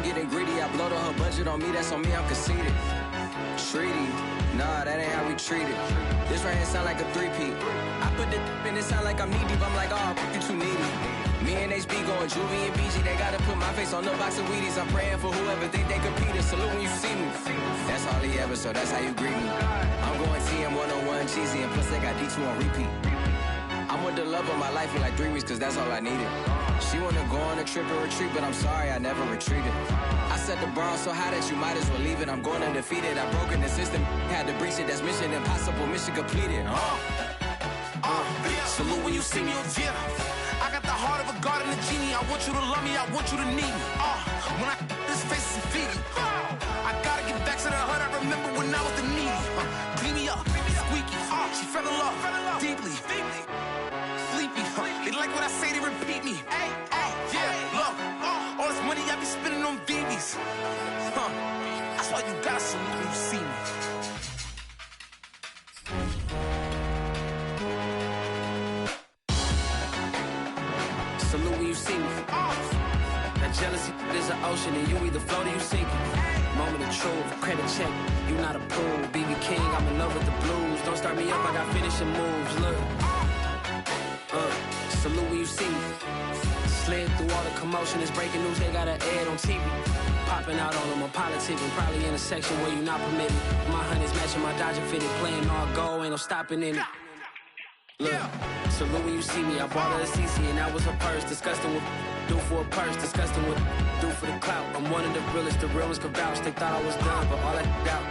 getting greedy. I blow to her budget on me, that's on me, I'm conceited. Treaty, nah, that ain't how we treat it. This right here sound like a three-peat. I put the in it sound like I'm knee deep. I'm like, oh, you too needy. Me and HB going Juvie and BG. They gotta put my face on the box of Wheaties. I'm praying for whoever think they compete. Salute when you see me. That's all he ever, so that's how you greet me. I'm going TM 101 cheesy, and plus they got D2 on repeat. I'm with the love of my life for like 3 weeks, cause that's all I needed. She wanna go on a trip and retreat, but I'm sorry, I never retreated. I set the bar so high that you might as well leave it. I'm going undefeated. I broken the system, had to breach it. That's mission impossible, mission completed. Salute when you see me, yeah. I got the heart of a god and a genie. I want you to love me, I want you to need me. When I this face is feedy. I gotta get back to the hood. I remember when I was the needy. Clean me up, squeaky. She fell in love, deeply. Sleepy. They like what I say, they repeat me. Yeah, look, all this money I be spending on BBs. That's why you gotta salute when you see me. Salute when you see me. That jealousy is an ocean, and you either float or you sink it. Moment of truth, credit check, you not approved. BB King, I'm in love with the blues. Don't start me up, I got finishing moves. Look, salute when you see me. Slid through all the commotion, it's breaking news, they got an ad on TV. Popping out on them, I'm politicking, probably in a section where you not permitted. My honey's matching my Dodger fitted, playing all go, ain't no stopping in it. Look, salute when you see me. I bought her a CC and that was her purse. Disgusting with do for a purse. Disgusting with do for the clout. I'm one of the realest. The real ones could vouch. They thought I was done, but all that doubt.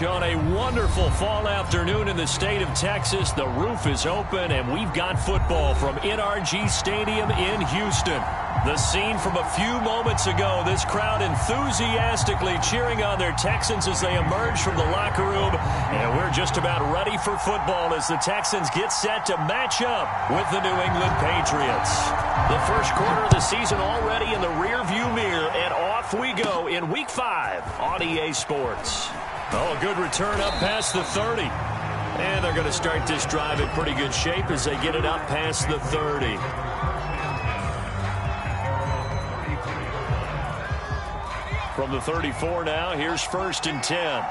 On a wonderful fall afternoon in the state of Texas, the roof is open and we've got football from NRG Stadium in Houston. The scene from a few moments ago, this crowd enthusiastically cheering on their Texans as they emerge from the locker room. And we're just about ready for football as the Texans get set to match up with the New England Patriots. The first quarter of the season already in the rearview mirror, and off we go in Week 5 on EA Sports. Oh, a good return up past the 30. And they're going to start this drive in pretty good shape as they get it up past the 30. From the 34 now, here's 1st and 10.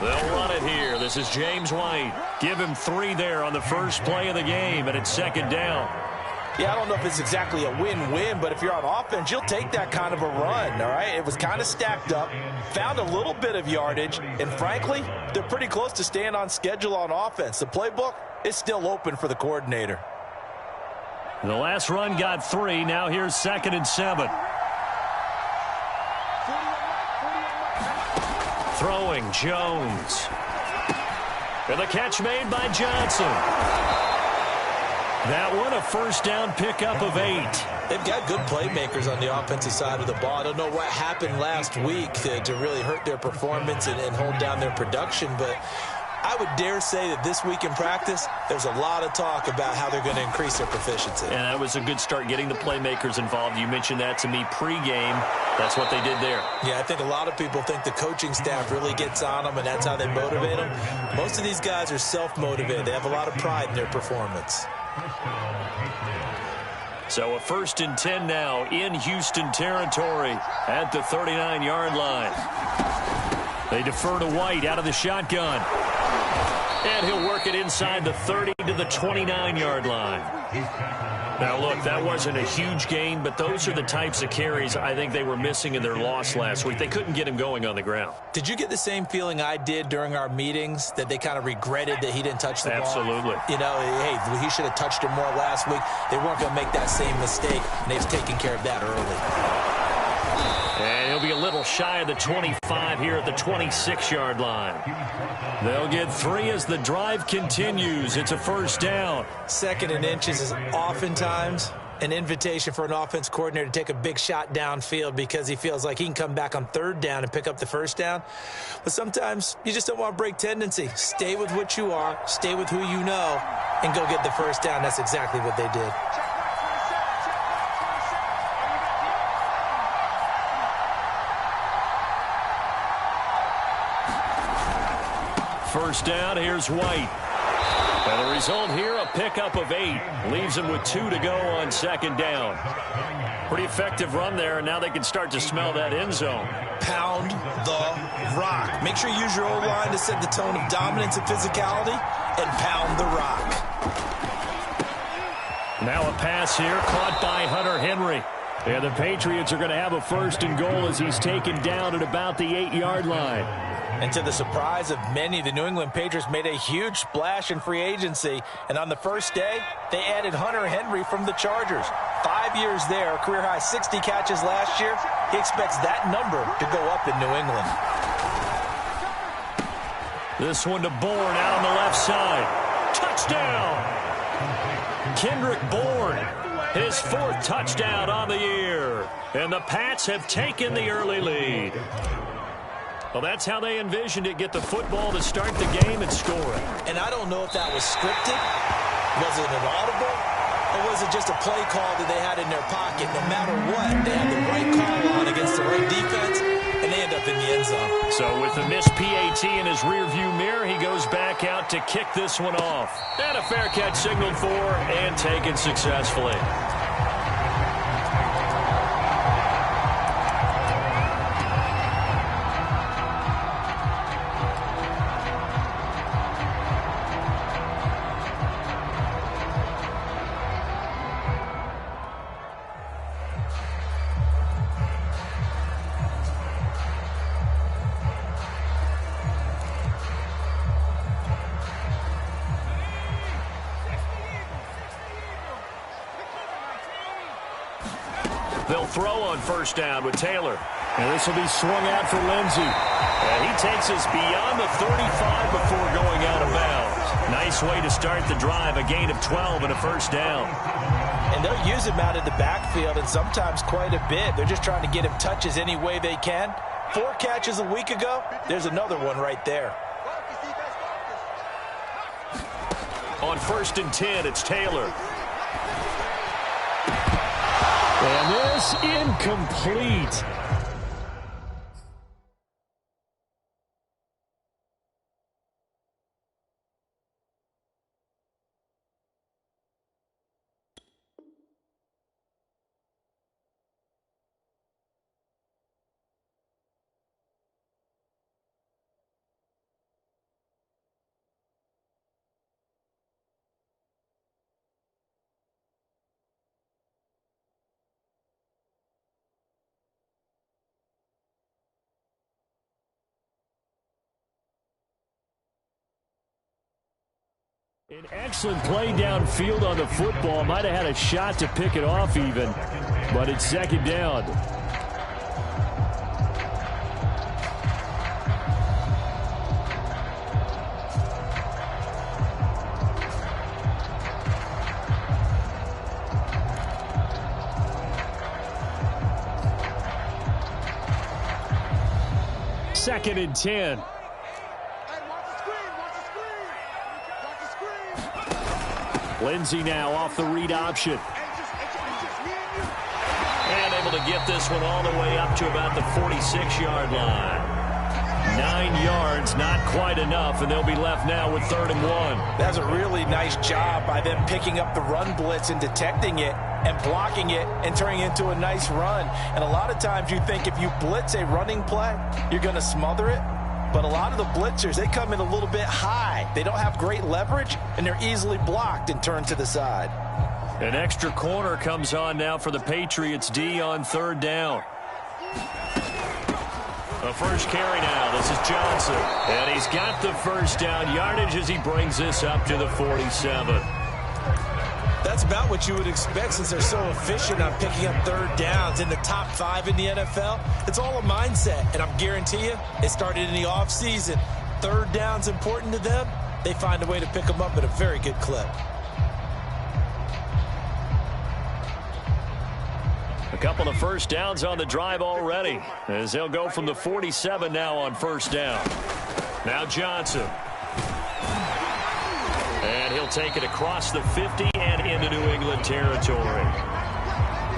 They'll run it here. This is James White. Give him 3 there on the first play of the game, and it's 2nd down. Yeah, I don't know if it's exactly a win-win, but if you're on offense, you'll take that kind of a run, all right? It was kind of stacked up, found a little bit of yardage, and frankly, they're pretty close to staying on schedule on offense. The playbook is still open for the coordinator. The last run got 3. Now here's 2nd and 7. Throwing Jones. And the catch made by Johnson. That one a first down pickup of 8. They've got good playmakers on the offensive side of the ball. I don't know what happened last week to really hurt their performance and hold down their production, but I would dare say that this week in practice, there's a lot of talk about how they're going to increase their proficiency. And that was a good start getting the playmakers involved. You mentioned that to me pregame. That's what they did there. Yeah, I think a lot of people think the coaching staff really gets on them, and that's how they motivate them. Most of these guys are self-motivated. They have a lot of pride in their performance. So a 1st and 10 now in Houston territory at the 39-yard line. They defer to White out of the shotgun. And he'll work it inside the 30 to the 29-yard line. Now, look, that wasn't a huge gain, but those are the types of carries I think they were missing in their loss last week. They couldn't get him going on the ground. Did you get the same feeling I did during our meetings, that they kind of regretted that he didn't touch the ball? Absolutely. You know, hey, he should have touched it more last week. They weren't going to make that same mistake, and they've taken care of that early. And he'll be a little shy of the 25 here at the 26-yard line. They'll get 3 as the drive continues. It's a first down. 2nd and inches is oftentimes an invitation for an offense coordinator to take a big shot downfield because he feels like he can come back on 3rd down and pick up the first down. But sometimes you just don't want to break tendency. Stay with what you are, stay with who you know, and go get the first down. That's exactly what they did. First down, here's White. And the result here, a pickup of 8. Leaves them with 2 to go on second down. Pretty effective run there, and now they can start to smell that end zone. Pound the rock. Make sure you use your O-line to set the tone of dominance and physicality, and pound the rock. Now a pass here, caught by Hunter Henry. And the Patriots are going to have a first and goal as he's taken down at about the 8-yard line. And to the surprise of many, the New England Patriots made a huge splash in free agency. And on the first day, they added Hunter Henry from the Chargers. 5 years there, career-high 60 catches last year. He expects that number to go up in New England. This one to Bourne out on the left side. Touchdown! Kendrick Bourne, his 4th touchdown on the year. And the Pats have taken the early lead. Well, that's how they envisioned it. Get the football to start the game and score it. And I don't know if that was scripted. Was it an audible? Or was it just a play call that they had in their pocket? No matter what, they had the right call on against the right defense, and they end up in the end zone. So with the missed PAT in his rearview mirror, he goes back out to kick this one off. And a fair catch signaled for and taken successfully. They'll throw on first down with Taylor. And this will be swung out for Lindsey. And he takes us beyond the 35 before going out of bounds. Nice way to start the drive, a gain of 12 and a first down. And they'll use him out of the backfield, and sometimes quite a bit. They're just trying to get him touches any way they can. 4 catches a week ago. There's another one right there. On 1st and 10, it's Taylor. And this incomplete. An excellent play downfield on the football. Might have had a shot to pick it off even, but it's second down. Second and 10. Lindsey now off the read option. And able to get this one all the way up to about the 46-yard line. 9 yards, not quite enough, and they'll be left now with 3rd and 1. That's a really nice job by them picking up the run blitz and detecting it and blocking it and turning it into a nice run. And a lot of times you think if you blitz a running play, you're going to smother it. But a lot of the blitzers, they come in a little bit high. They don't have great leverage, and they're easily blocked and turned to the side. An extra corner comes on now for the Patriots D on 3rd down. A first carry now. This is Johnson. And he's got the first down yardage as he brings this up to the 47. That's about what you would expect since they're so efficient on picking up 3rd downs in the top 5 in the NFL. It's all a mindset, and I'm guarantee you it started in the offseason. 3rd down's important to them. They find a way to pick them up at a very good clip. A couple of first downs on the drive already as they'll go from the 47 now on first down. Now Johnson. And he'll take it across the 50 and into New England territory.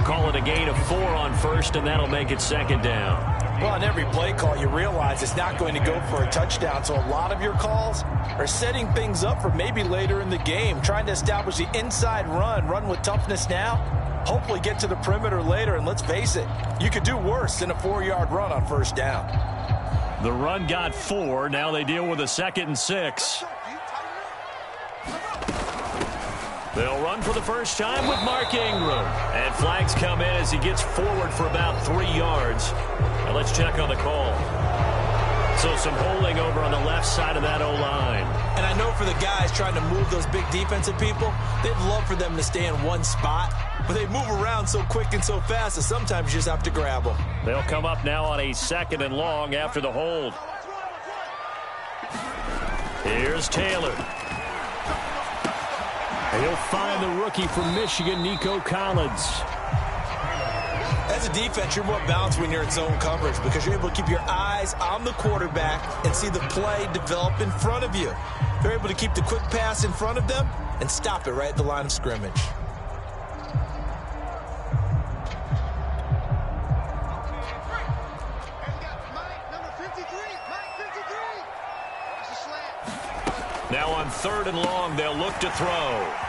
call it a gain of 4 on first, and that'll make it second down. Well, on every play call, you realize it's not going to go for a touchdown, so a lot of your calls are setting things up for maybe later in the game, trying to establish the inside run with toughness now, hopefully get to the perimeter later, and let's face it, you could do worse than a 4-yard run on first down. The run got 4. Now they deal with a 2nd and 6. They'll run for the first time with Mark Ingram. And flags come in as he gets forward for about 3 yards. Now let's check on the call. So some holding over on the left side of that O-line. And I know for the guys trying to move those big defensive people, they'd love for them to stay in one spot. But they move around so quick and so fast that sometimes you just have to grab them. They'll come up now on a 2nd and long after the hold. Here's Taylor. He'll find the rookie from Michigan, Nico Collins. As a defense, you're more balanced when you're in zone coverage because you're able to keep your eyes on the quarterback and see the play develop in front of you. They're able to keep the quick pass in front of them and stop it right at the line of scrimmage. Now on 3rd and long, they'll look to throw.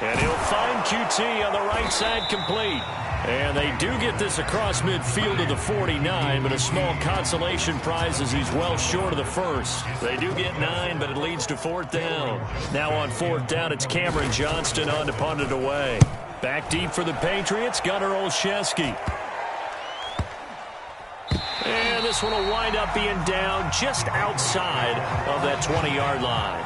And he'll find QT on the right side complete. And they do get this across midfield to the 49, but a small consolation prize as he's well short of the first. They do get 9, but it leads to 4th down. Now on 4th down, it's Cameron Johnston on to punt it away. Back deep for the Patriots, Gunnar Olszewski. And this one will wind up being down just outside of that 20-yard line.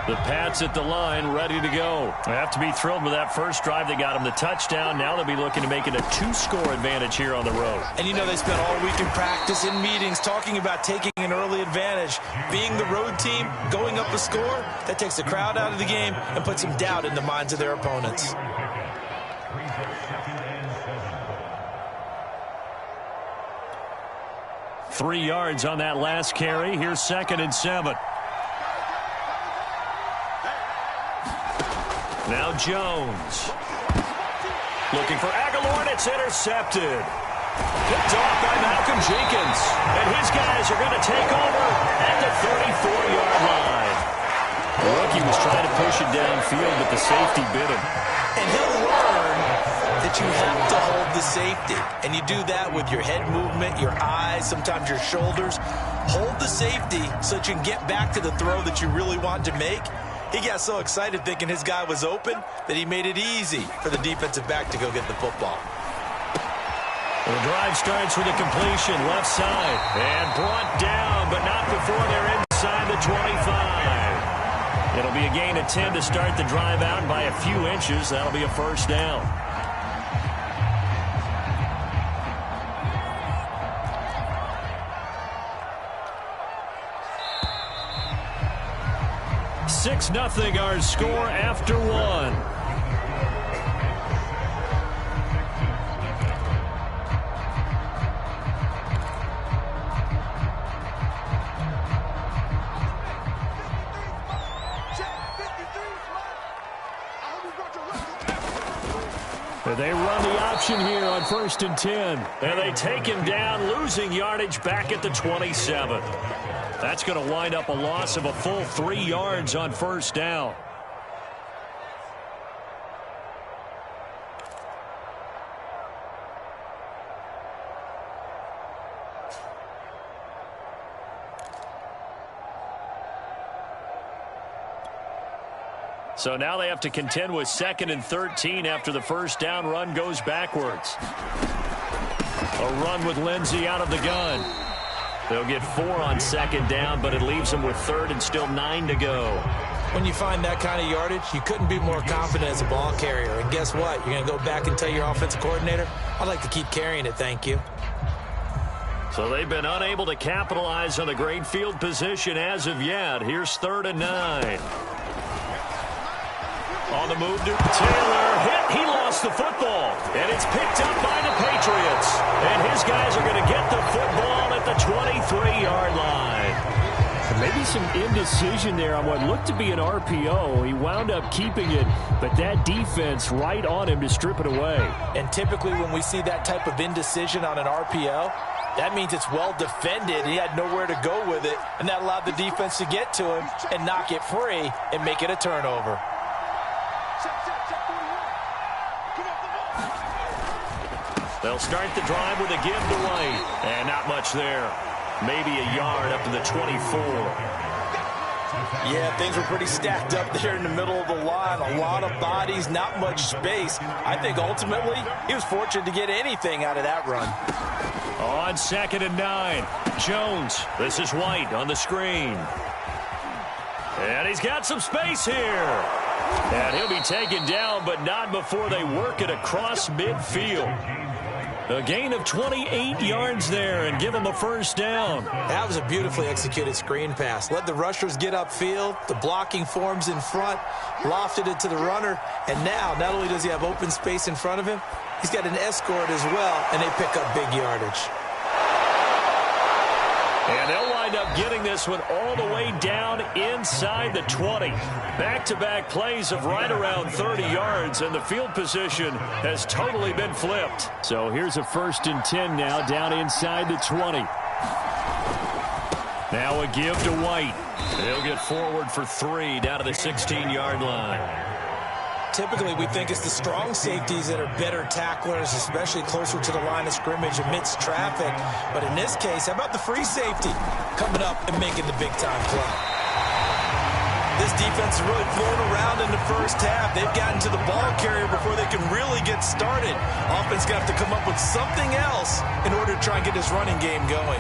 The Pats at the line, ready to go. They have to be thrilled with that first drive. They got them the touchdown. Now they'll be looking to make it a 2-score advantage here on the road. And you know they spent all week in practice, in meetings, talking about taking an early advantage. Being the road team, going up a score, that takes the crowd out of the game and puts some doubt in the minds of their opponents. Three yards on that last carry. Here's 2nd and 7. Now Jones. Looking for Aguilar, and it's intercepted. Picked off by Malcolm Jenkins. And his guys are going to take over at the 34-yard line. The rookie was trying to push it downfield, but the safety bit him. And he'll learn that you have to hold the safety. And you do that with your head movement, your eyes, sometimes your shoulders. Hold the safety so that you can get back to the throw that you really want to make. He got so excited thinking his guy was open that he made it easy for the defensive back to go get the football. The drive starts with a completion left side and brought down, but not before they're inside the 25. It'll be a gain of 10 to start the drive out by a few inches. That'll be a first down. Six 0 our score after one. They run the option here on 1st and 10. And they take him down, losing yardage back at the 27. That's going to wind up a loss of a full 3 yards on first down. So now they have to contend with 2nd and 13 after the first down run goes backwards. A run with Lindsey out of the gun. They'll get 4 on 2nd down, but it leaves them with 3rd and still 9 to go. When you find that kind of yardage, you couldn't be more confident as a ball carrier. And guess what? You're going to go back and tell your offensive coordinator, I'd like to keep carrying it, thank you. So they've been unable to capitalize on the great field position as of yet. Here's 3rd and 9. On the move to Taylor, hit He lost the football, and it's picked up by the Patriots. And his guys are going to get the football at the 23-yard line. Maybe some indecision there on what looked to be an RPO. He wound up keeping it, but that defense right on him to strip it away. And typically when we see that type of indecision on an RPO, that means it's well defended. He had nowhere to go with it, and that allowed the defense to get to him and knock it free and make it a turnover. They'll start the drive with a give to White, and not much there. Maybe a yard up to the 24. Yeah, things were pretty stacked up there in the middle of the line. A lot of bodies, not much space. I think ultimately he was fortunate to get anything out of that run. On 2nd and 9, Jones. This is White on the screen. And he's got some space here. And he'll be taken down, but not before they work it across midfield. A gain of 28 yards there and give him a first down. That was a beautifully executed screen pass. Let the rushers get upfield. The blocking forms in front. Lofted it to the runner. And now, not only does he have open space in front of him, he's got an escort as well, and they pick up big yardage. And they'll wind up getting this one all the way down inside the 20. Back-to-back plays of right around 30 yards, and the field position has totally been flipped. So here's a 1st and 10 now down inside the 20. Now a give to White. He'll get forward for 3 down to the 16-yard line. Typically, we think it's the strong safeties that are better tacklers, especially closer to the line of scrimmage amidst traffic. But in this case, how about the free safety coming up and making the big-time play? This defense is really flown around in the first half. They've gotten to the ball carrier before they can really get started. Offense going to have to come up with something else in order to try and get this running game going.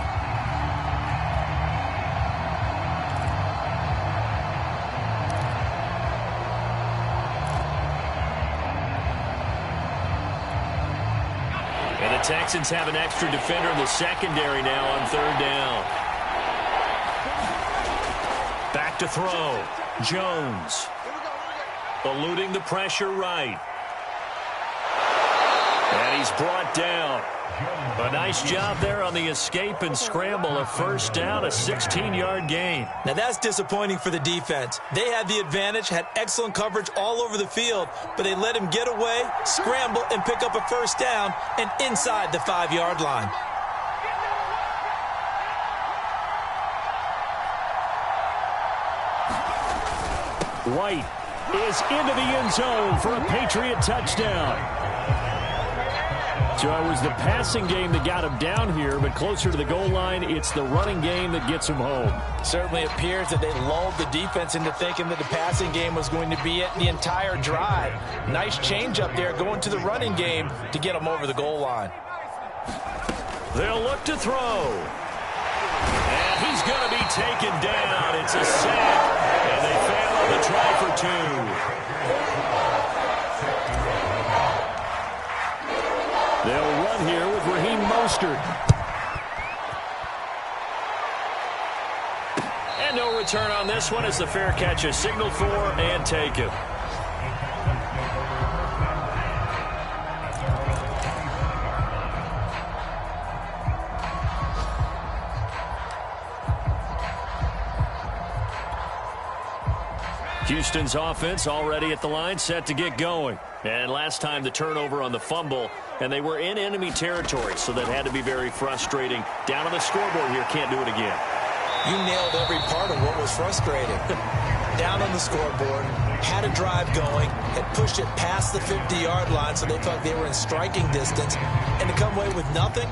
Texans have an extra defender in the secondary now on 3rd down. Back to throw. Jones. Eluding the pressure right. And he's brought down. A nice job there on the escape and scramble. A first down, a 16-yard gain. Now that's disappointing for the defense. They had the advantage, had excellent coverage all over the field, but they let him get away, scramble, and pick up a first down and inside the 5-yard line. White is into the end zone for a Patriot touchdown. So it was the passing game that got him down here, but closer to the goal line, it's the running game that gets him home. Certainly appears that they lulled the defense into thinking that the passing game was going to be it the entire drive. Nice change up there going to the running game to get them over the goal line. They'll look to throw. And he's going to be taken down. It's a sack, and they fail on the try for 2. They'll run here with Raheem Mostert. And no return on this one as the fair catch is signaled for and taken. Houston's offense already at the line, set to get going. And last time the turnover on the fumble, and they were in enemy territory, so that had to be very frustrating. Down on the scoreboard here, can't do it again. You nailed every part of what was frustrating. Down on the scoreboard, had a drive going, had pushed it past the 50-yard line, so they felt they were in striking distance, and to come away with nothing,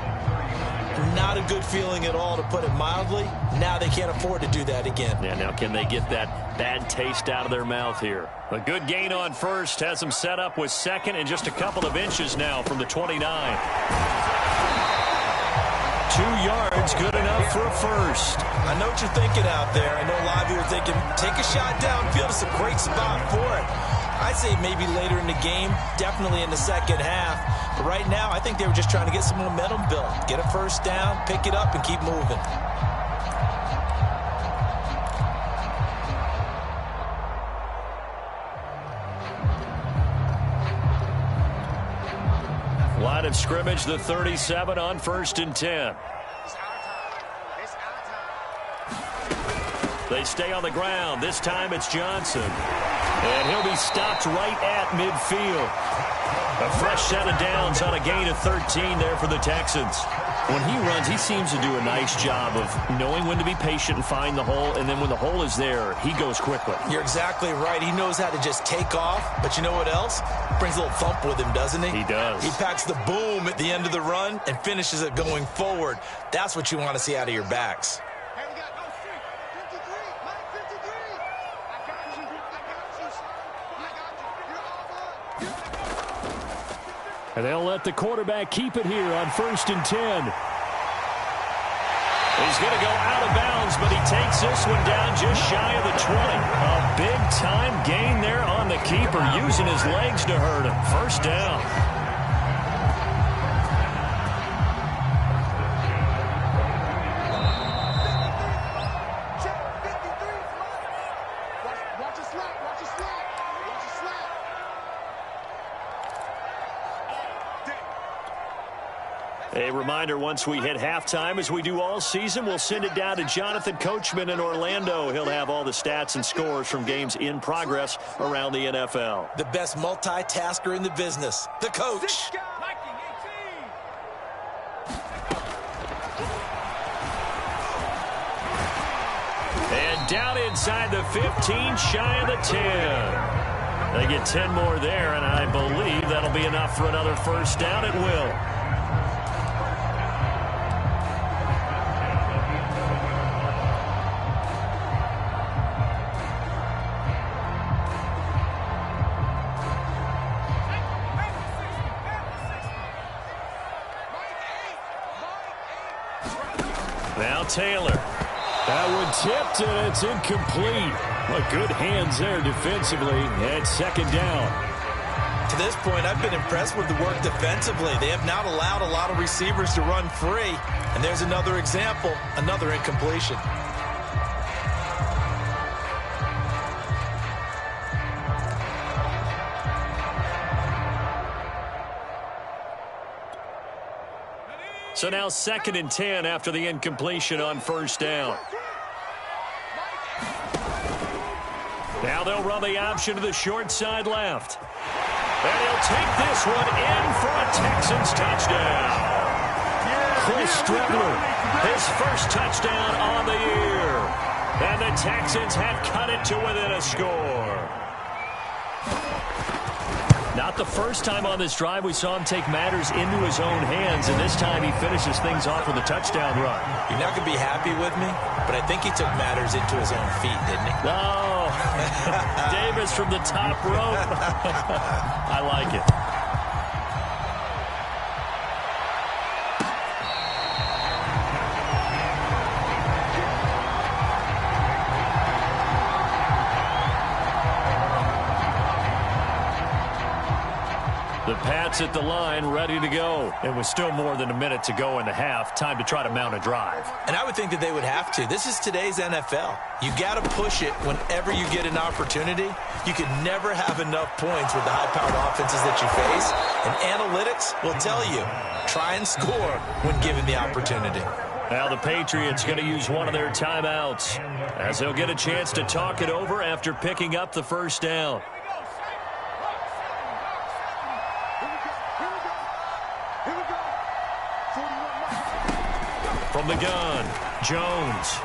not a good feeling at all, to put it mildly. Now they can't afford to do that again. Yeah, now can they get that bad taste out of their mouth here? A good gain on first has them set up with 2nd and just a couple of inches now from the 29. 2 yards, good enough for a first. I know what you're thinking out there. I know a lot of you are thinking, take a shot downfield. It's a great spot for it. I'd say maybe later in the game, definitely in the second half. But right now, I think they were just trying to get some momentum built. Get a first down, pick it up, and keep moving. Line of scrimmage, the 37 on 1st and 10. They stay on the ground. This time it's Johnson. And he'll be stopped right at midfield. A fresh set of downs on a gain of 13 there for the Texans. When he runs, he seems to do a nice job of knowing when to be patient and find the hole, and then when the hole is there, he goes quickly. You're exactly right. He knows how to just take off, but you know what else? Brings a little thump with him, doesn't he? He does. He packs the boom at the end of the run and finishes it going forward. That's what you want to see out of your backs. And they'll let the quarterback keep it here on 1st and 10. He's going to go out of bounds, but he takes this one down just shy of the 20. A big-time gain there on the keeper, using his legs to hurt him. First down. A reminder, once we hit halftime, as we do all season, we'll send it down to Jonathan Coachman in Orlando. He'll have all the stats and scores from games in progress around the NFL. The best multitasker in the business, the coach. And down inside the 15, shy of the 10. They get 10 more there, and I believe that'll be enough for another first down. It will. Now Taylor. That one tipped, and it's incomplete. Well, good hands there defensively. And second down. To this point, I've been impressed with the work defensively. They have not allowed a lot of receivers to run free. And there's another example, another incompletion. So now 2nd and 10 after the incompletion on first down. Now they'll run the option to the short side left. And he'll take this one in for a Texans touchdown. Chris Strebler, his first touchdown on the year. And the Texans have cut it to within a score. Not the first time on this drive we saw him take matters into his own hands, and this time he finishes things off with a touchdown run. You're not going to be happy with me, but I think he took matters into his own feet, didn't he? No. Davis from the top rope. I like it. The Pats at the line, ready to go. And with still more than a minute to go in the half, time to try to mount a drive. And I would think that they would have to. This is today's NFL. You got to push it whenever you get an opportunity. You can never have enough points with the high-powered offenses that you face. And analytics will tell you, try and score when given the opportunity. Now the Patriots going to use one of their timeouts as they'll get a chance to talk it over after picking up the first down. From the gun, Jones.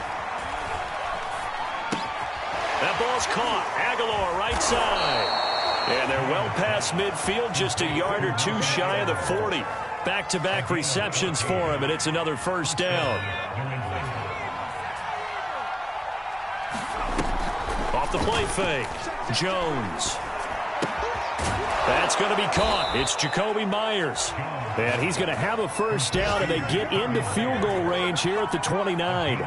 That ball's caught. Aguilar right side. And they're well past midfield, just a yard or two shy of the 40. Back-to-back receptions for him, and it's another first down. Off the play fake, Jones. That's going to be caught. It's Jacoby Myers. And he's going to have a first down, and they get into field goal range here at the 29.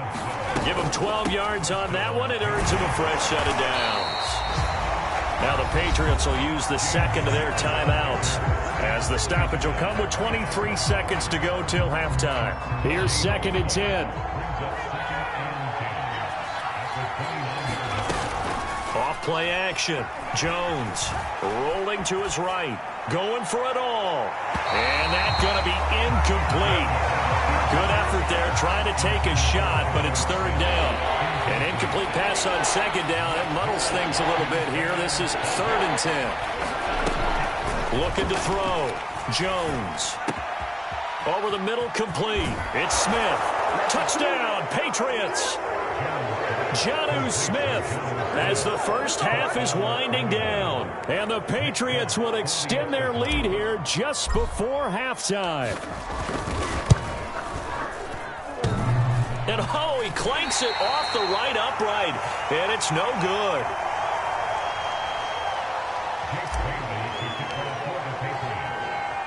Give him 12 yards on that one. It earns him a fresh set of downs. Now the Patriots will use the second of their timeouts, as the stoppage will come with 23 seconds to go till halftime. Here's 2nd and 10. Off play action. Jones rolling to his right, going for it all. And complete. Good effort there, trying to take a shot, but it's third down. An incomplete pass on second down. It muddles things a little bit here. This is 3rd and 10. Looking to throw. Jones. Over the middle, complete. It's Smith. Touchdown, Patriots. Jonnu Smith as the first half is winding down. And the Patriots will extend their lead here just before halftime. And oh, he clanks it off the right upright. And it's no good.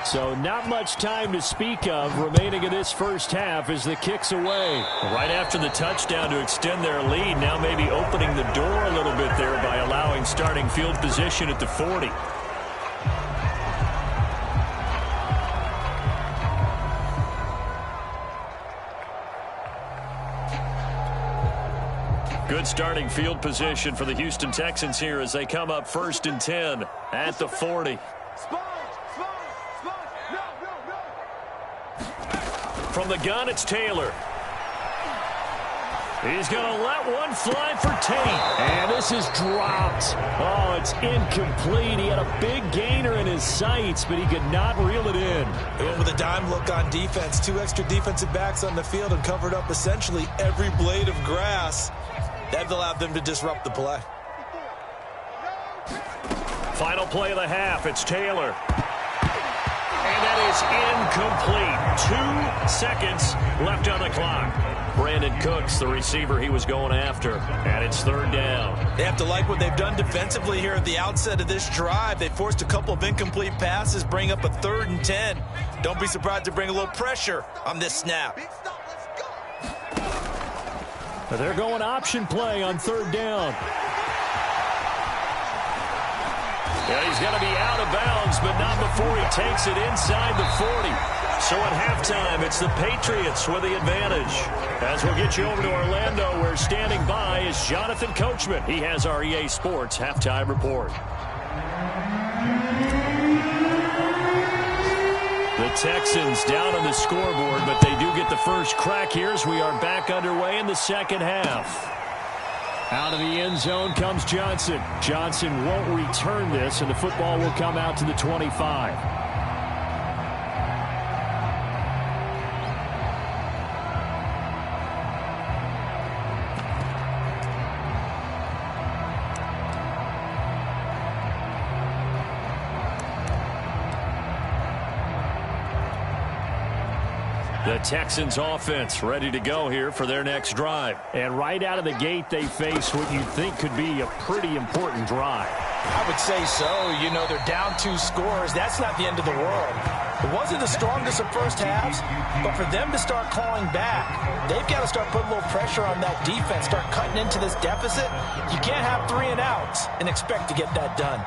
So not much time to speak of remaining in this first half as the kick's away. Right after the touchdown to extend their lead, now maybe opening the door a little bit there by allowing starting field position at the 40. Good starting field position for the Houston Texans here as they come up 1st and 10 at the 40. From the gun, it's Taylor. He's going to let one fly for Tate. And this is dropped. Oh, it's incomplete. He had a big gainer in his sights, but he could not reel it in. They went with a dime look on defense. 2 extra defensive backs on the field and covered up essentially every blade of grass. That allowed them to disrupt the play. Final play of the half. It's Taylor. And that is incomplete. 2 seconds left on the clock. Brandon Cooks, the receiver he was going after. And it's 3rd down. They have to like what they've done defensively here at the outset of this drive. They forced a couple of incomplete passes, bring up a 3rd and 10. Don't be surprised to bring a little pressure on this snap. They're going option play on 3rd down. Yeah, he's going to be out of bounds, but not before he takes it inside the 40. So at halftime, it's the Patriots with the advantage. As we'll get you over to Orlando, where standing by is Jonathan Coachman. He has our EA Sports halftime report. The Texans down on the scoreboard, but they do get the first crack here as we are back underway in the second half. Out of the end zone comes Johnson. Johnson won't return this, and the football will come out to the 25. The Texans offense ready to go here for their next drive. And right out of the gate, they face what you think could be a pretty important drive. I would say so. You know, they're down 2 scores. That's not the end of the world. It wasn't the strongest of first halves, but for them to start clawing back, they've got to start putting a little pressure on that defense, start cutting into this deficit. You can't have 3 and outs and expect to get that done.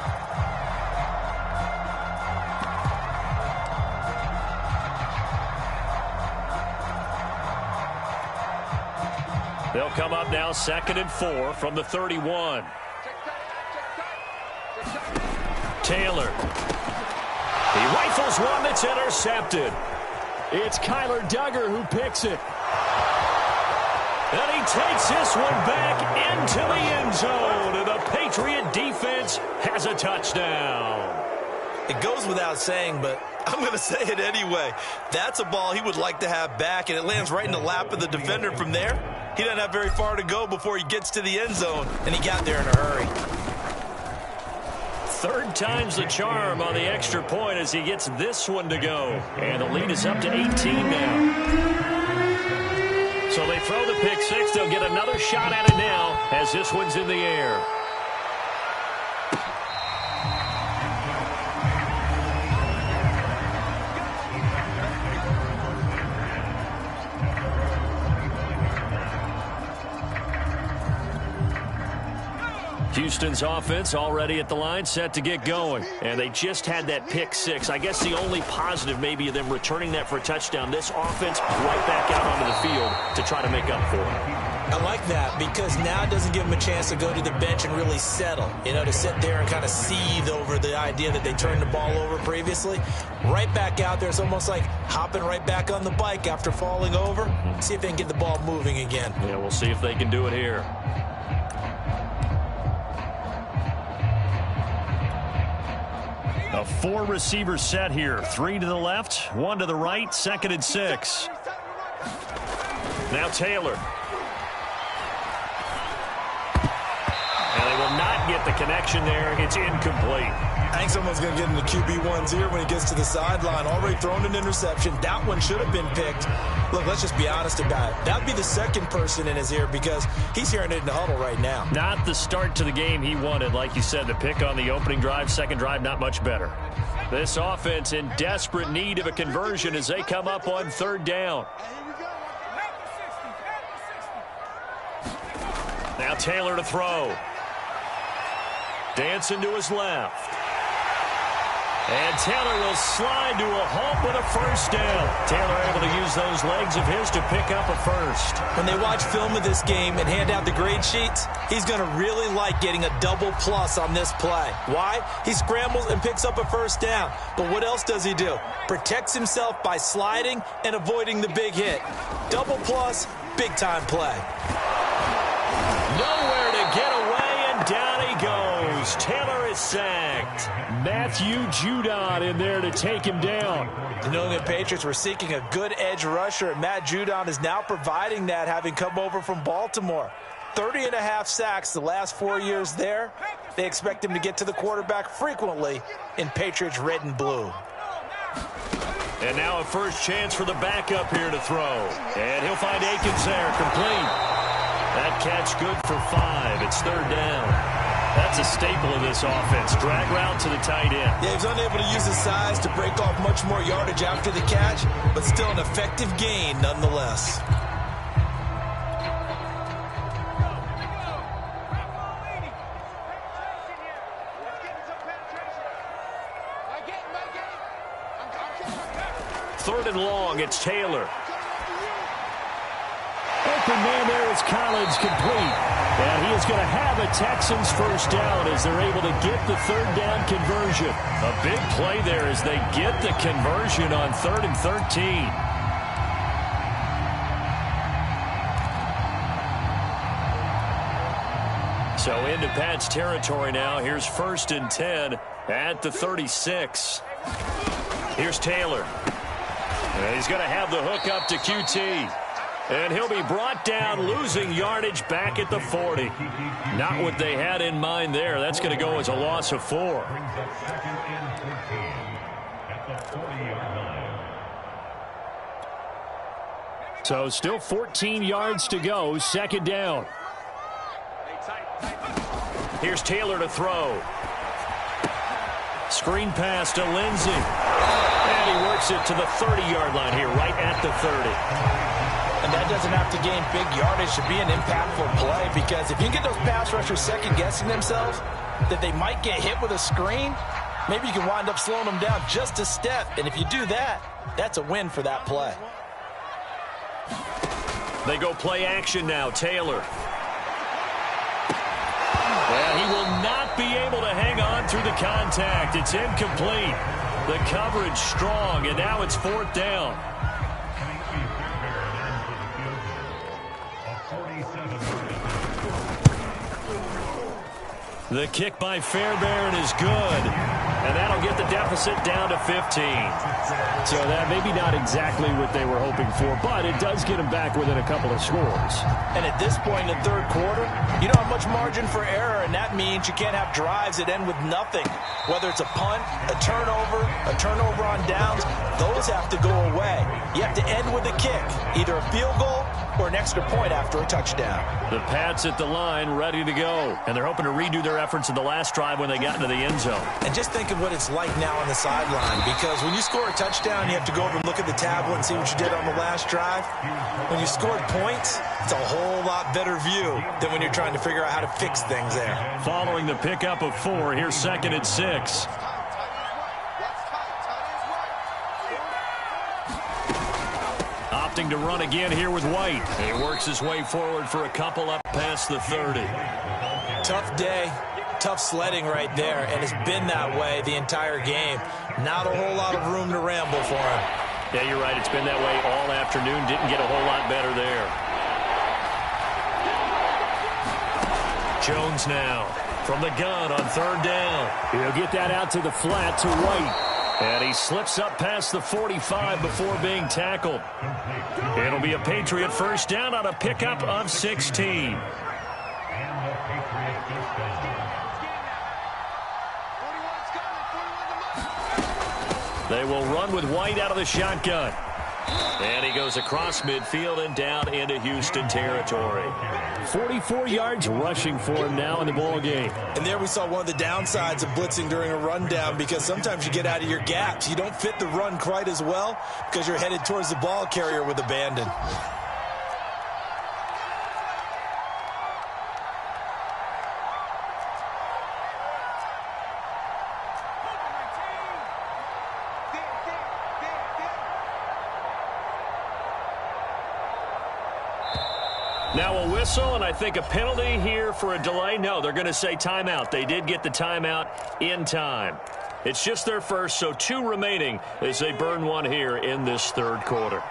They'll come up now 2nd and 4 from the 31. Taylor. He rifles one that's intercepted. It's Kyler Duggar who picks it. And he takes this one back into the end zone. And the Patriot defense has a touchdown. It goes without saying, but I'm going to say it anyway. That's a ball he would like to have back, and it lands right in the lap of the defender from there. He doesn't have very far to go before he gets to the end zone, and he got there in a hurry. 3rd time's the charm on the extra point as he gets this one to go. And the lead is up to 18 now. So they throw the pick 6. They'll get another shot at it now as this one's in the air. Houston's offense already at the line, set to get going. And they just had that pick six. I guess the only positive maybe of them returning that for a touchdown. This offense right back out onto the field to try to make up for it. I like that because now it doesn't give them a chance to go to the bench and really settle, to sit there and kind of seethe over the idea that they turned the ball over previously. Right back out there, it's almost like hopping right back on the bike after falling over. See if they can get the ball moving again. Yeah, we'll see if they can do it here. A four-receiver set here. 3 to the left, 1 to the right, 2nd and 6. Now Taylor. And they will not get the connection there. It's incomplete. I think someone's going to get in the QB1's ear when he gets to the sideline. Already thrown an interception. That one should have been picked. Look, let's just be honest about it. That would be the second person in his ear because he's hearing it in the huddle right now. Not the start to the game he wanted. Like you said, the pick on the opening drive, second drive, not much better. This offense in desperate need of a conversion as they come up on 3rd down. Now Taylor to throw. Dancing to his left. And Taylor will slide to a halt with a 1st down. Taylor able to use those legs of his to pick up a 1st. When they watch film of this game and hand out the grade sheets, he's going to really like getting a double plus on this play. Why? He scrambles and picks up a 1st down. But what else does he do? Protects himself by sliding and avoiding the big hit. Double plus, big-time play. Nowhere to get away, and down he goes. Taylor is sacked. Matthew Judon in there to take him down. The New England Patriots were seeking a good edge rusher, and Matt Judon is now providing that, having come over from Baltimore. 30.5 sacks the last 4 years there. They expect him to get to the quarterback frequently in Patriots red and blue. And now a first chance for the backup here to throw. And he'll find Akins there, complete. That catch good for 5. It's 3rd down. That's a staple of this offense. Drag route to the tight end. Yeah, he was unable to use his size to break off much more yardage after the catch, but still an effective gain nonetheless. Third and long, it's Taylor. Open man there is Collins, complete. And he is going to have a Texans 1st down as they're able to get the 3rd down conversion. A big play there as they get the conversion on 3rd and 13. So into Pat's territory now. Here's 1st and 10 at the 36. Here's Taylor. And he's going to have the hook up to QT. And he'll be brought down, losing yardage back at the 40. Not what they had in mind there. That's going to go as a loss of 4. So still 14 yards to go, 2nd down. Here's Taylor to throw. Screen pass to Lindsey. And he works it to the 30-yard line here, right at the 30. And that doesn't have to gain big yardage to be an impactful play, because if you get those pass rushers second-guessing themselves that they might get hit with a screen, maybe you can wind up slowing them down just a step. And if you do that, that's a win for that play. They go play action now. Taylor. And he will not be able to hang on through the contact. It's incomplete. The coverage strong, and now it's 4th down. The kick by Fairbairn is good, and that'll get the deficit down to 15. So that maybe not exactly what they were hoping for, but it does get them back within a couple of scores. And at this point in the 3rd quarter, you don't have much margin for error, and that means you can't have drives that end with nothing. Whether it's a punt, a turnover on downs, those have to go away. You have to end with a kick, either a field goal or an extra point after a touchdown. The Pats at the line, ready to go. And they're hoping to redo their efforts in the last drive when they got into the end zone. And just think of what it's like now on the sideline, because when you score a touchdown, you have to go over and look at the tablet and see what you did on the last drive. When you scored points, it's a whole lot better view than when you're trying to figure out how to fix things there. Following the pickup of 4, here's 2nd and 6. Opting to run again here with White. He works his way forward for a couple up past the 30. Tough day, tough sledding right there, and it's been that way the entire game. Not a whole lot of room to ramble for him. Yeah, you're right. It's been that way all afternoon. Didn't get a whole lot better there. Jones now from the gun on 3rd down. He'll get that out to the flat to White. And he slips up past the 45 before being tackled. It'll be a Patriot first down on a pickup of 16. They will run with White out of the shotgun. And he goes across midfield and down into Houston territory. 44 yards rushing for him now in the ball game. And there we saw one of the downsides of blitzing during a rundown, because sometimes you get out of your gaps. You don't fit the run quite as well because you're headed towards the ball carrier with abandon. Now a whistle, and I think a penalty here for a delay. No, they're going to say timeout. They did get the timeout in time. It's just their first, so 2 remaining as they burn one here in this 3rd quarter.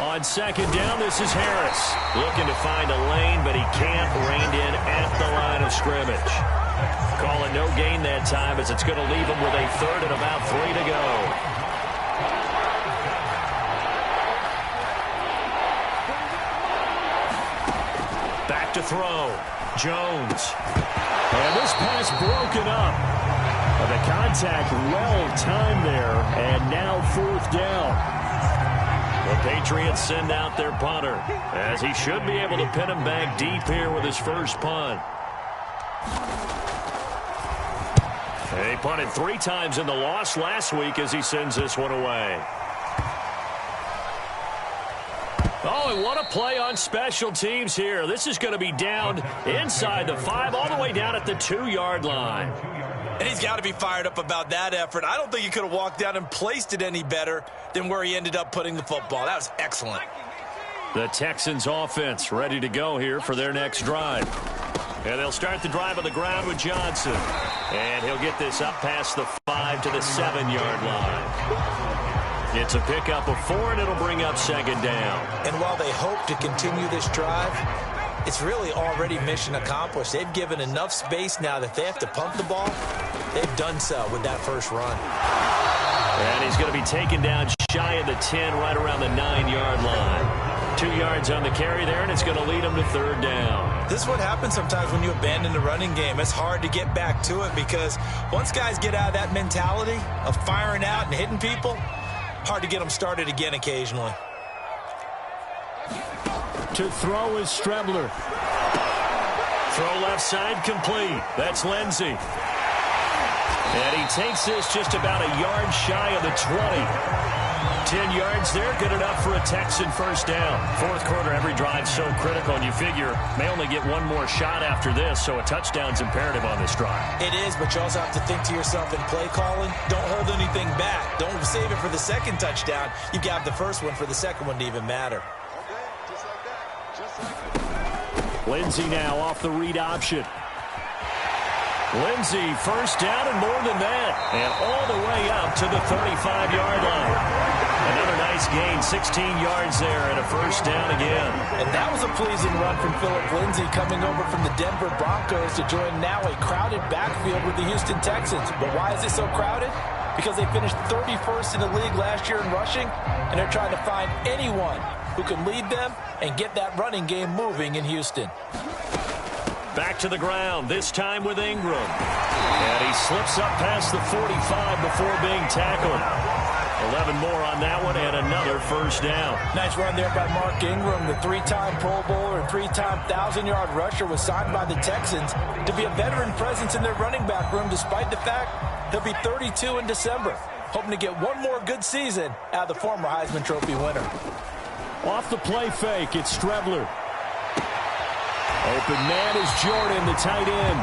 On 2nd down, this is Harris. Looking to find a lane, but he can't. Reined in at the line of scrimmage. Calling no gain that time, as it's going to leave him with a 3rd and about 3 to go. To throw. Jones. And this pass broken up. The contact well timed there, and now 4th down. The Patriots send out their punter, as he should be able to pin him back deep here with his first punt. And he punted 3 times in the loss last week as he sends this one away. Oh, and what a play on special teams here. This is going to be down inside the 5, all the way down at the 2-yard line. And he's got to be fired up about that effort. I don't think he could have walked down and placed it any better than where he ended up putting the football. That was excellent. The Texans offense ready to go here for their next drive. And they'll start the drive on the ground with Johnson. And he'll get this up past the 5 to the 7-yard line. It's a pickup of 4, and it'll bring up 2nd down. And while they hope to continue this drive, it's really already mission accomplished. They've given enough space now that they have to pump the ball. They've done so with that first run. And he's going to be taken down shy of the 10, right around the 9-yard line. 2 yards on the carry there, and it's going to lead him to 3rd down. This is what happens sometimes when you abandon the running game. It's hard to get back to it, because once guys get out of that mentality of firing out and hitting people, hard to get them started again occasionally. To throw is Strebler. Throw left side complete. That's Lindsey. And he takes this just about a yard shy of the 20. 10 yards there, good enough for a Texan first down. 4th quarter, every drive so critical, and you figure may only get one more shot after this, so a touchdown's imperative on this drive. It is, but you also have to think to yourself in play calling, don't hold anything back. Don't save it for the 2nd touchdown. You've got the first one for the 2nd one to even matter. Lindsey now off the read option. Lindsey first down and more than that. And all the way up to the 35-yard line. Another nice gain, 16 yards there and a first down again. And that was a pleasing run from Phillip Lindsey, coming over from the Denver Broncos to join now a crowded backfield with the Houston Texans. But why is it so crowded? Because they finished 31st in the league last year in rushing, and they're trying to find anyone who can lead them and get that running game moving in Houston. Back to the ground, this time with Ingram. And he slips up past the 45 before being tackled. 11 more on that one and another first down. Nice run there by Mark Ingram. The 3-time Pro Bowler and 3-time 1,000-yard rusher was signed by the Texans to be a veteran presence in their running back room, despite the fact he'll be 32 in December. Hoping to get one more good season out of the former Heisman Trophy winner. Off the play fake, it's Strebler. Open man is Jordan, the tight end.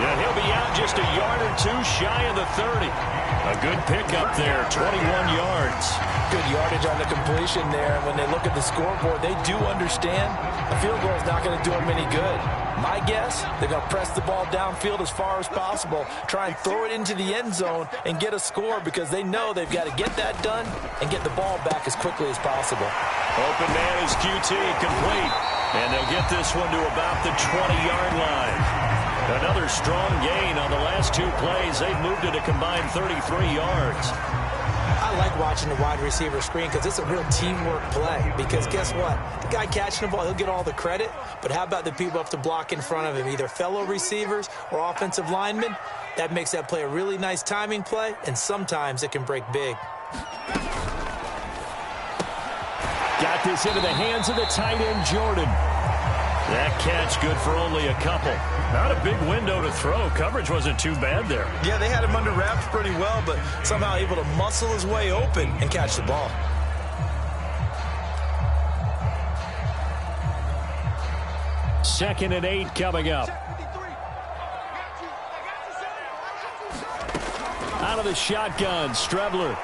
And he'll be out just a yard or two shy of the 30. A good pickup there, 21 yards. Good yardage on the completion there. And when they look at the scoreboard, they do understand a field goal is not going to do them any good. My guess, they're going to press the ball downfield as far as possible, try and throw it into the end zone and get a score because they know they've got to get that done and get the ball back as quickly as possible. Open man is QT, complete. And they'll get this one to about the 20-yard line. Another strong gain on the last two plays. They've moved it a combined 33 yards. I like watching the wide receiver screen because it's a real teamwork play. Because guess what? The guy catching the ball, he'll get all the credit. But how about the people up to block in front of him, either fellow receivers or offensive linemen? That makes that play a really nice timing play, and sometimes it can break big. Got this into the hands of the tight end, Jordan. That catch good for only a couple. Not a big window to throw. Coverage wasn't too bad there. Yeah, they had him under wraps pretty well, but somehow able to muscle his way open and catch the ball. Second and 8 coming up. Out of the shotgun, Strebler.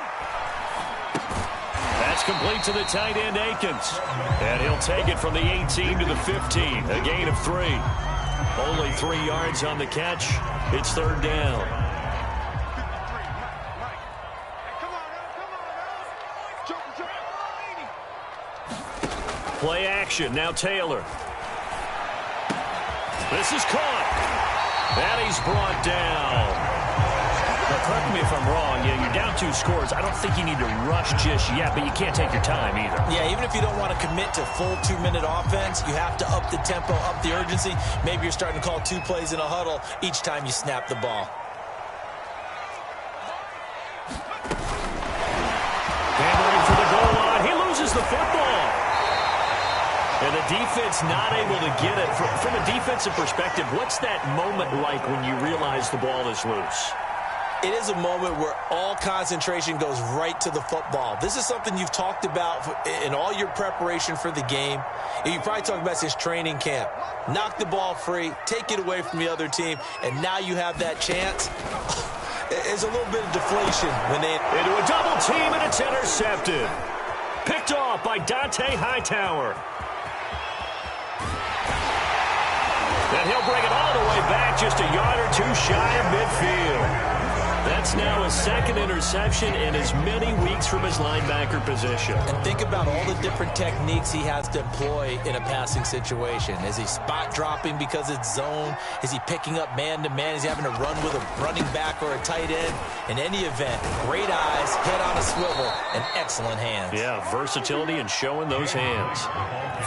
That's complete to the tight end, Akins. And he'll take it from the 18 to the 15. A gain of 3. Only 3 yards on the catch. It's third down. Play action. Now Taylor. This is caught. And he's brought down. Now, correct me if I'm wrong. Yeah, you're down 2 scores. I don't think you need to rush just yet, but you can't take your time either. Yeah, even if you don't want to commit to full 2-minute offense, you have to up the tempo, up the urgency. Maybe you're starting to call 2 plays in a huddle each time you snap the ball. Handling for the goal line. He loses the football. And the defense not able to get it. From a defensive perspective, what's that moment like when you realize the ball is loose? It is a moment where all concentration goes right to the football. This is something you've talked about in all your preparation for the game. You probably talked about since training camp. Knock the ball free, take it away from the other team, and now you have that chance. There's a little bit of deflation when they... Into a double team, and it's intercepted. Picked off by Dante Hightower. And he'll bring it all the way back just a yard or 2 shy of midfield. That's now his second interception in as many weeks from his linebacker position. And think about all the different techniques he has to employ in a passing situation. Is he spot dropping because it's zone? Is he picking up man-to-man? Is he having to run with a running back or a tight end? In any event, great eyes, head on a swivel, and excellent hands. Yeah, versatility and showing those hands.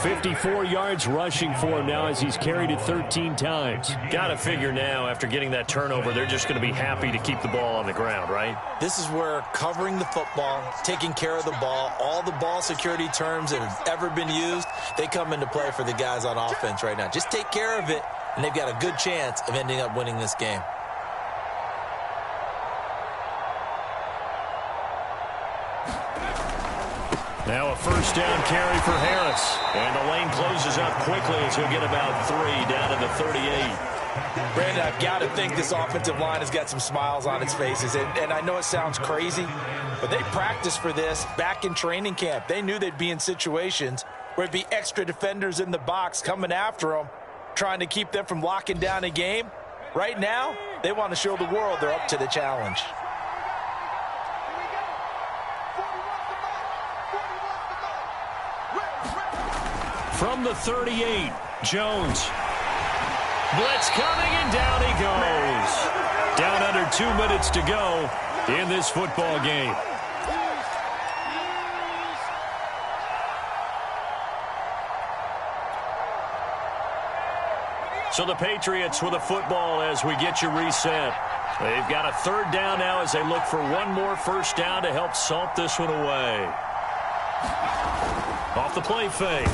54 yards rushing for him now as he's carried it 13 times. Got to figure now, after getting that turnover, they're just going to be happy to keep the ball on the ground, right? This is where covering the football, taking care of the ball, all the ball security terms that have ever been used, they come into play for the guys on offense right now. Just take care of it, and they've got a good chance of ending up winning this game. Now a first down carry for Harris. And the lane closes up quickly as he'll get about 3 down to the 38. Brandon, I've got to think this offensive line has got some smiles on its faces. And I know it sounds crazy, but they practiced for this back in training camp. They knew they'd be in situations where it'd be extra defenders in the box coming after them, trying to keep them from locking down a game. Right now, they want to show the world they're up to the challenge. From the 38, Jones. Blitz coming, and down he goes. Down under 2 minutes to go in this football game. So the Patriots with a football as we get you reset. They've got a third down now as they look for one more first down to help salt this one away. Off the play fake.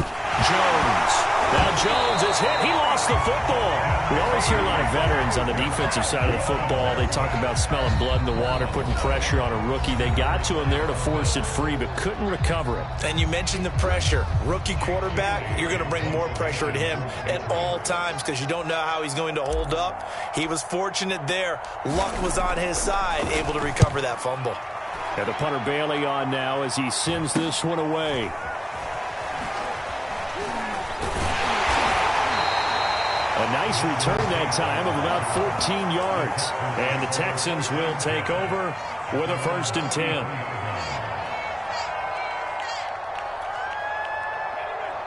Jones. Now Jones is hit. He lost the football. We always hear a lot of veterans on the defensive side of the football. They talk about smelling blood in the water, putting pressure on a rookie. They got to him there to force it free, but couldn't recover it. And you mentioned the pressure. Rookie quarterback, you're going to bring more pressure at him at all times because you don't know how he's going to hold up. He was fortunate there. Luck was on his side, able to recover that fumble. And the punter Bailey on now as he sends this one away. A nice return that time of about 14 yards. And the Texans will take over with a 1st and 10.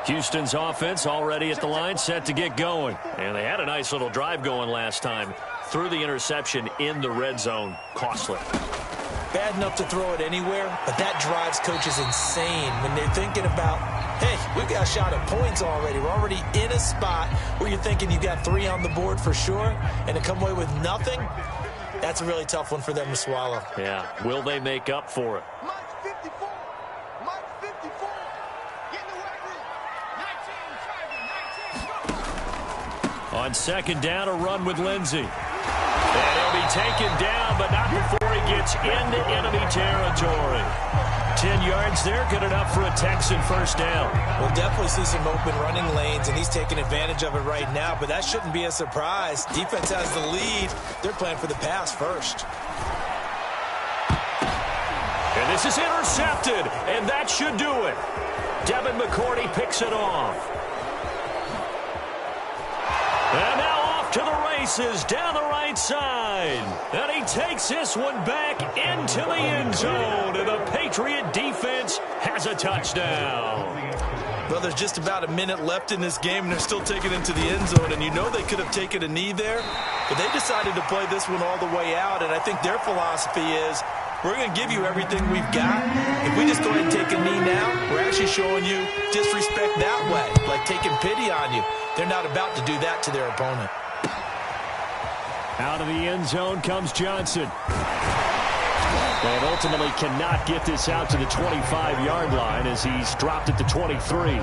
Houston's offense already at the line, set to get going. And they had a nice little drive going last time. Threw the interception in the red zone. Costly. Bad enough to throw it anywhere, but that drives coaches insane when they're thinking about, hey, we've got a shot at points already. We're already in a spot where you're thinking you've got 3 on the board for sure, and to come away with nothing, that's a really tough one for them to swallow. Yeah. Will they make up for it? Mike 54. Mike 54. Get in the weight room. 19, 19, go. On 2nd down, a run with Lindsey. And he'll be taken down, but not before he gets into enemy territory. 10 yards there, good enough for a Texan first down. We'll definitely see some open running lanes, and he's taking advantage of it right now, but that shouldn't be a surprise. Defense has the lead. They're playing for the pass first. And this is intercepted, and that should do it. Devin McCourty picks it off. And now off to the races down the right side. And he takes this one back into the end zone. And the Patriot defense has a touchdown. Well, there's just about a minute left in this game, and they're still taking it into the end zone. And you know they could have taken a knee there, but they decided to play this one all the way out. And I think their philosophy is, we're going to give you everything we've got. If we just go ahead and take a knee now, we're actually showing you disrespect that way, like taking pity on you. They're not about to do that to their opponent. Out of the end zone comes Johnson. And ultimately cannot get this out to the 25-yard line as he's dropped at the 23.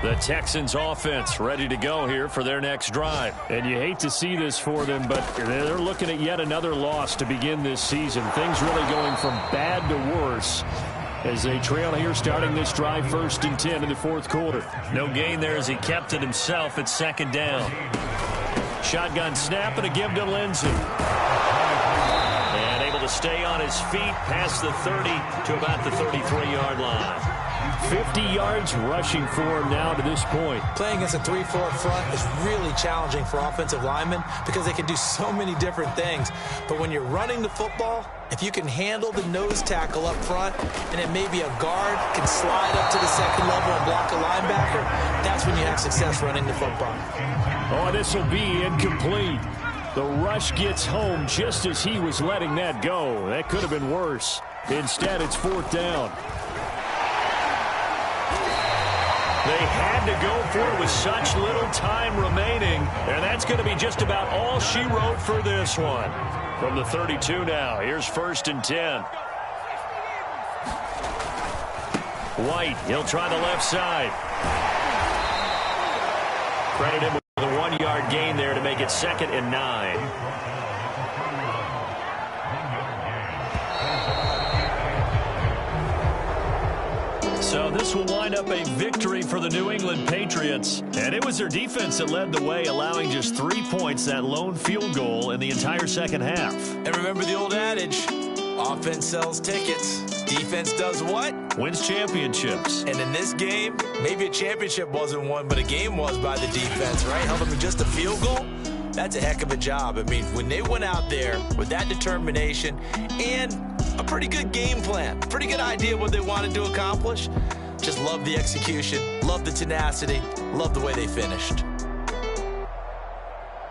The Texans offense ready to go here for their next drive. And you hate to see this for them, but they're looking at yet another loss to begin this season. Things really going from bad to worse as they trail here starting this drive 1st and 10 in the 4th quarter. No gain there as he kept it himself at 2nd down. Shotgun snap and a give to Lindsey. And able to stay on his feet past the 30 to about the 33-yard line. 50 yards rushing for him now to this point. Playing against a 3-4 front is really challenging for offensive linemen because they can do so many different things. But when you're running the football, if you can handle the nose tackle up front and then maybe a guard can slide up to the 2nd level and block a linebacker, that's when you have success running the football. Oh, this will be incomplete. The rush gets home just as he was letting that go. That could have been worse. Instead, it's 4th down. They had to go for it with such little time remaining, and that's going to be just about all she wrote for this one. From the 32 now, here's 1st and 10. White, he'll try the left side. Credit him with a 1-yard gain there to make it 2nd and 9. So this will wind up a victory for the New England Patriots. And it was their defense that led the way, allowing just 3 points, that lone field goal in the entire 2nd half. And remember the old adage, offense sells tickets. Defense does what? Wins championships. And in this game, maybe a championship wasn't won, but a game was by the defense, right? Held them to just a field goal. That's a heck of a job. I mean, when they went out there with that determination and a pretty good game plan, pretty good idea what they wanted to accomplish, just love the execution, love the tenacity, love the way they finished.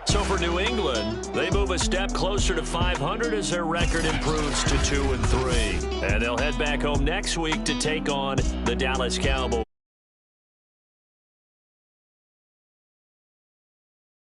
So for New England, they move a step closer to 500 as their record improves to 2-3. And they'll head back home next week to take on the Dallas Cowboys.